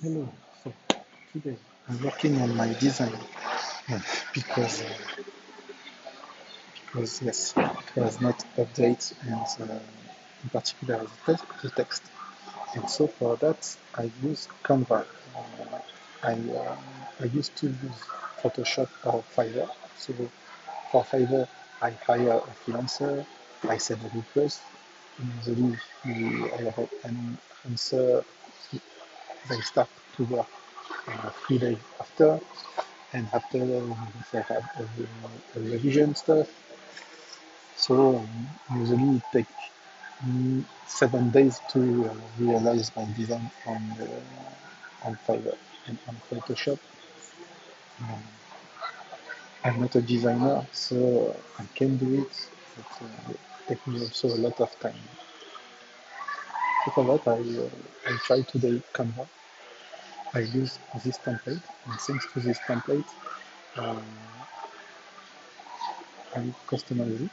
Hello. So today I'm working on my design uh, because yes, it was not updated and in particular the text. And so for that I use Canva. I used to use Photoshop or Fiverr. So for Fiverr I hire a freelancer. I send a request. Usually I have an answer. They start to work 3 days after, and after if I have a revision stuff. So usually it takes 7 days to realize my design on Fiverr and on Photoshop. Um, I'm not a designer, so I can do it, but it takes me also a lot of time. So for that, I try today Canva. I use this template, and thanks to this template, uh, I customize it,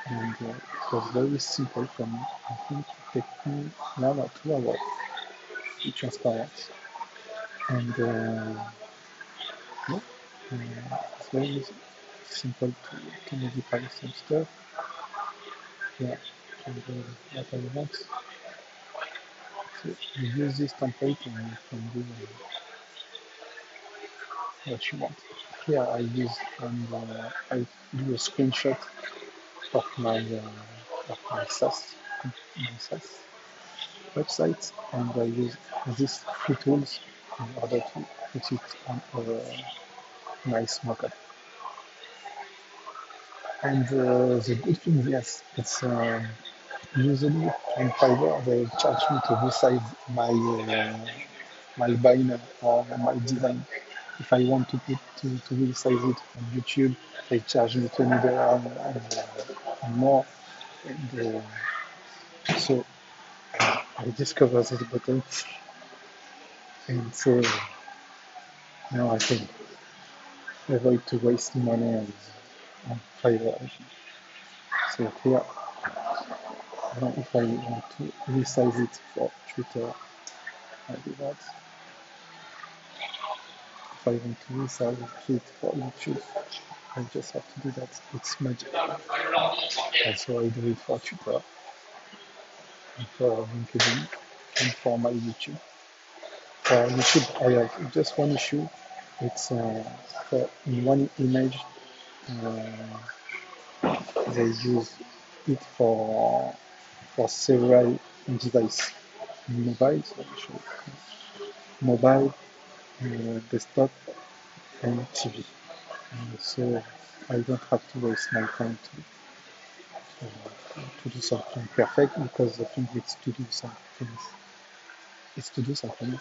and it was very simple for me. I think it took me 1 or 2 hours to transparent, and yeah, it's very simple to modify some stuff. Yeah, can do what I want. So you use this template and you can do what you want. Here I use and I do a screenshot of my SaaS website, and I use these three tools in order to put it on a nice mockup. And the good thing, yes, it's usually on Fiverr they charge me to resize my banner or my design. If I want to resize it on YouTube, they charge me $20 and more. And so I discovered this button, and so now I can avoid to waste money on Fiverr. So here, if I want to resize it for Twitter, I do that. If I want to resize it for YouTube, I just have to do that. It's magic. And so I do it for Twitter, and for LinkedIn, and for my YouTube. For YouTube, I have just one issue. It's for in one image, uh, they use it for several devices, mobile, mobile, desktop, and TV. So I don't have to waste my time to do something perfect, because the thing is to do something,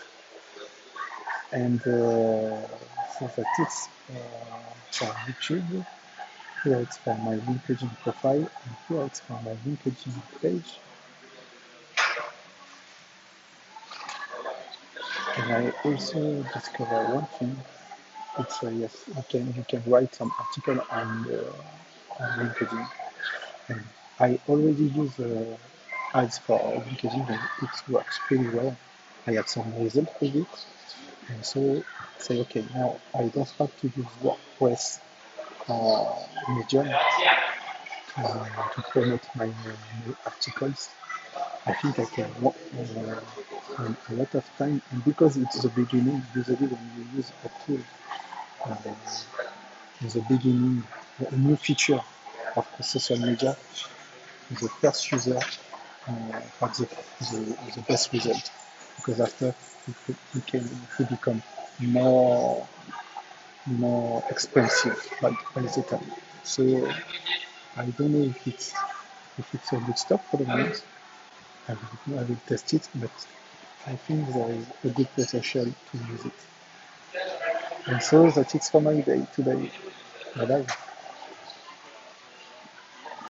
and so that's it for YouTube. Here it's for my LinkedIn profile, and here it's for my LinkedIn page. And I also discover one thing. It's yes, you can write some article on LinkedIn. And I already use ads for LinkedIn, and it works pretty well. I have some results with it, and so say okay, now I don't have to use WordPress Medium to promote my articles. I think I can work a lot of time, and because it's the beginning, usually when you use a tool uh, in the beginning, a new feature of the social media, the first user have the best result, because after he become more expensive by the time. So I don't know if it's a good stuff for the moment. I will test it, but I think there is a good potential to use it. And so that's it for my day today. Bye bye.